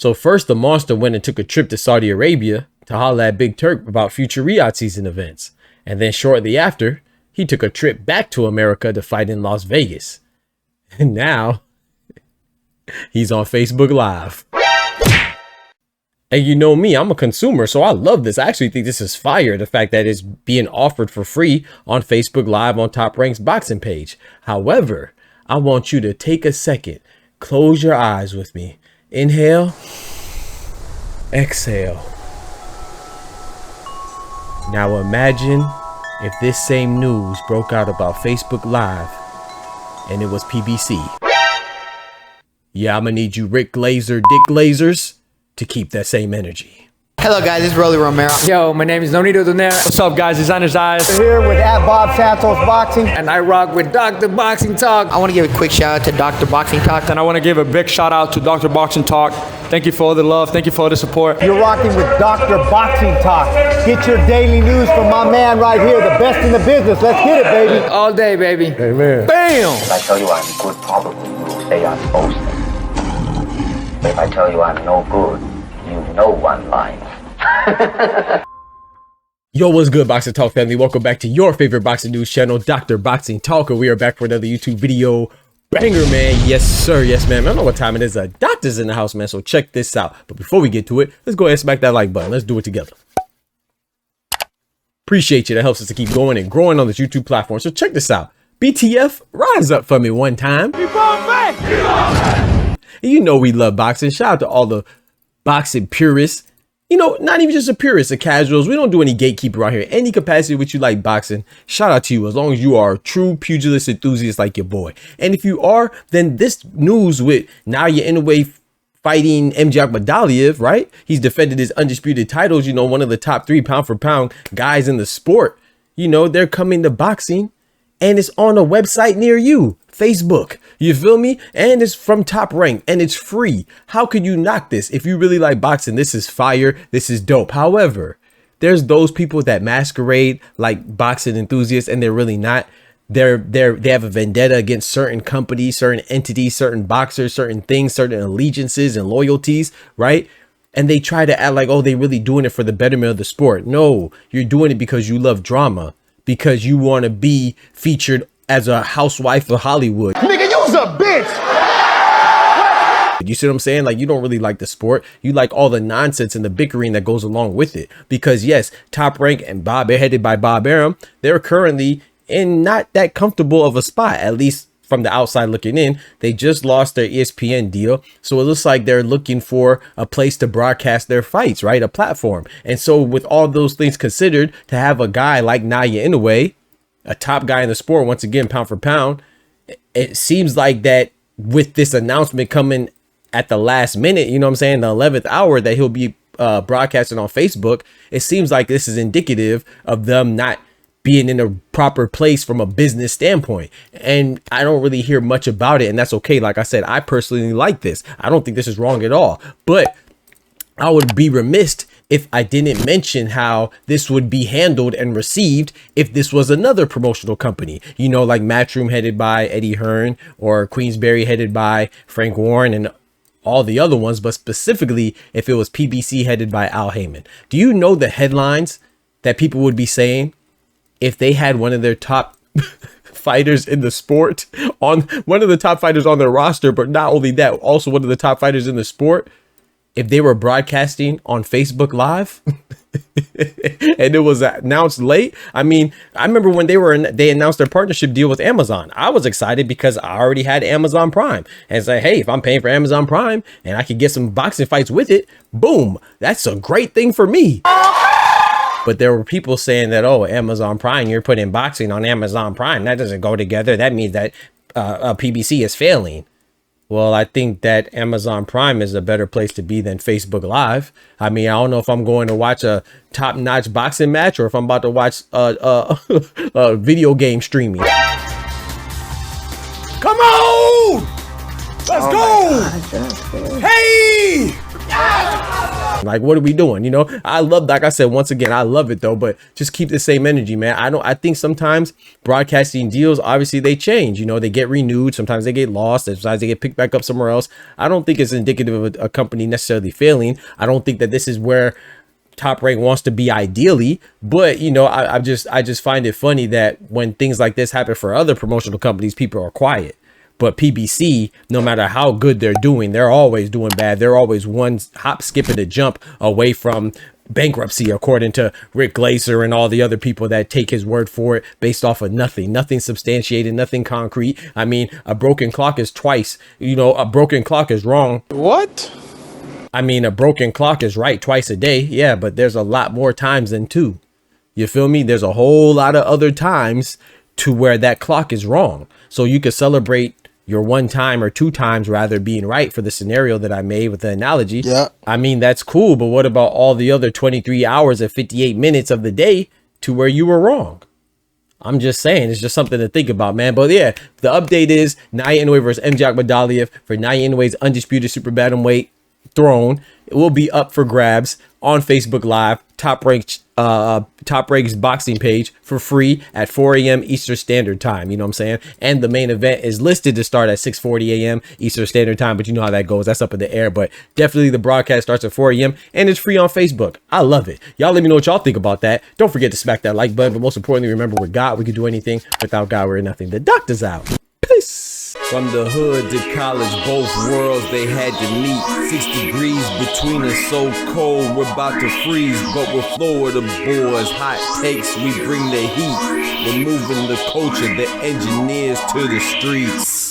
So first the monster went and took a trip to Saudi Arabia to holler at Big Turk about future Riyadh season events. And then shortly after, he took a trip back to America to fight in Las Vegas. And now he's on Facebook Live. And you know me, I'm a consumer, so I love this. I actually think this is fire, the fact that it's being offered for free on Facebook Live on Top Rank's boxing page. However, I want you to take a second, close your eyes with me. Inhale, exhale. Now imagine if this same news broke out about Facebook Live and it was PBC. Yeah, I'm gonna need you Rick Glazer, Dick Glazers to keep that same energy. Hello guys, this is Rolly Romero. Yo, my name is Nonito Donaire. What's up guys, Designer's Eyes. We're here with Bob Santos Boxing. And I rock with Dr. Boxing Talk. I want to give a quick shout out to Dr. Boxing Talk. And I want to give a big shout out to Dr. Boxing Talk. Thank you for all the love, thank you for all the support. You're rocking with Dr. Boxing Talk. Get your daily news from my man right here, the best in the business. Let's get it, baby. All day, baby. Amen. Bam! If I tell you I'm good, probably you'll say I'm boasting. But if I tell you I'm no good, you know one line. Yo, what's good, Boxing Talk family? Welcome back to your favorite boxing news channel, Dr. Boxing Talk. We are back for another YouTube video. Banger, man. Yes, sir. Yes, man. I don't know what time it is. Doctor's in the house, man. So check this out. But before we get to it, let's go ahead and smack that like button. Let's do it together. Appreciate you. That helps us to keep going and growing on this YouTube platform. So check this out. BTF, rise up for me one time. You know we love boxing. Shout out to all the boxing purists. You know, not even just a purist, the casuals. We don't do any gatekeeper out here. Any capacity which you like boxing, shout out to you as long as you are a true pugilist enthusiast like your boy. And if you are, then this news with Naoya Inoue fighting Akhmadaliev, right? He's defended his undisputed titles, you know, one of the top 3 pound for pound guys in the sport. You know, they're coming to boxing and it's on a website near you. Facebook, you feel me? And it's from Top Rank and it's free. How could you knock this? If you really like boxing, this is fire. This is dope. However, there's those people that masquerade like boxing enthusiasts and they're really not. They have a vendetta against certain companies, certain entities, certain boxers, certain things, certain allegiances and loyalties, right? And they try to act like, oh, they really doing it for the betterment of the sport. No, you're doing it because you love drama, because you want to be featured as a housewife of Hollywood. Nigga, you's a bitch. You see what I'm saying? Like, you don't really like the sport. You like all the nonsense and the bickering that goes along with it. Because yes, Top Rank and headed by Bob Arum, they're currently in not that comfortable of a spot, at least from the outside looking in. They just lost their ESPN deal. So it looks like they're looking for a place to broadcast their fights, right? A platform. And so with all those things considered, to have a guy like Naoya Inoue, a top guy in the sport, once again, pound for pound, it seems like that with this announcement coming at the last minute, you know what I'm saying, the 11th hour, that he'll be broadcasting on Facebook, it seems like this is indicative of them not being in a proper place from a business standpoint. And I don't really hear much about it, and that's okay. Like I said, I personally like this. I don't think this is wrong at all, but I would be remiss if I didn't mention how this would be handled and received if this was another promotional company, you know, like Matchroom headed by Eddie Hearn or Queensberry headed by Frank Warren and all the other ones, but specifically if it was PBC headed by Al Heyman. Do you know the headlines that people would be saying if they had one of their top fighters in the sport on one of the top fighters on their roster, but not only that, also one of the top fighters in the sport, if they were broadcasting on Facebook Live and it was announced late? I mean, I remember when they announced their partnership deal with Amazon. I was excited because I already had Amazon Prime and say, hey, if I'm paying for Amazon Prime and I could get some boxing fights with it, boom, that's a great thing for me. But there were people saying that, oh, Amazon Prime, you're putting boxing on Amazon Prime. That doesn't go together. That means that PBC is failing. Well, I think that Amazon Prime is a better place to be than Facebook Live. I mean, I don't know if I'm going to watch a top-notch boxing match or if I'm about to watch a video game streaming. Come on! Let's go! Hey! Like, what are we doing? You know, I love, like I said, once again, I love it though, but just keep the same energy, man. I think sometimes broadcasting deals, obviously they change, you know, they get renewed. Sometimes they get lost. Sometimes they get picked back up somewhere else. I don't think it's indicative of a company necessarily failing. I don't think that this is where Top Rank wants to be ideally, but you know, I just find it funny that when things like this happen for other promotional companies, people are quiet. But PBC, no matter how good they're doing, they're always doing bad. They're always one hop, skip, and a jump away from bankruptcy, according to Rick Glaser and all the other people that take his word for it based off of nothing substantiated, nothing concrete. I mean, a broken clock is twice, you know, a broken clock is wrong. What? I mean, a broken clock is right twice a day. Yeah, but there's a lot more times than two. You feel me? There's a whole lot of other times to where that clock is wrong. So you could celebrate your one time or two times rather being right for the scenario that I made with the analogy. Yeah. I mean, that's cool. But what about all the other 23 hours and 58 minutes of the day to where you were wrong? I'm just saying, it's just something to think about, man. But yeah, the update is Naoya Inoue versus MJ Akhmadaliev for Naoya Inoue's undisputed super bantamweight throne. It will be up for grabs on Facebook Live, Top Rank's boxing page for free at 4 a.m. Eastern Standard Time. You know what I'm saying? And the main event is listed to start at 6:40 a.m. Eastern Standard Time, but you know how that goes. That's up in the air. But definitely the broadcast starts at 4 a.m. and it's free on Facebook. I love it. Y'all let me know what y'all think about that. Don't forget to smack that like button. But most importantly, remember, with God, we can do anything. Without God, we're nothing. The doctor's out. Peace. From the hood to college, both worlds they had to meet. 6 degrees between us, so cold we're about to freeze. But we're Florida boys, hot takes, we bring the heat. We're moving the culture, the engineers to the streets.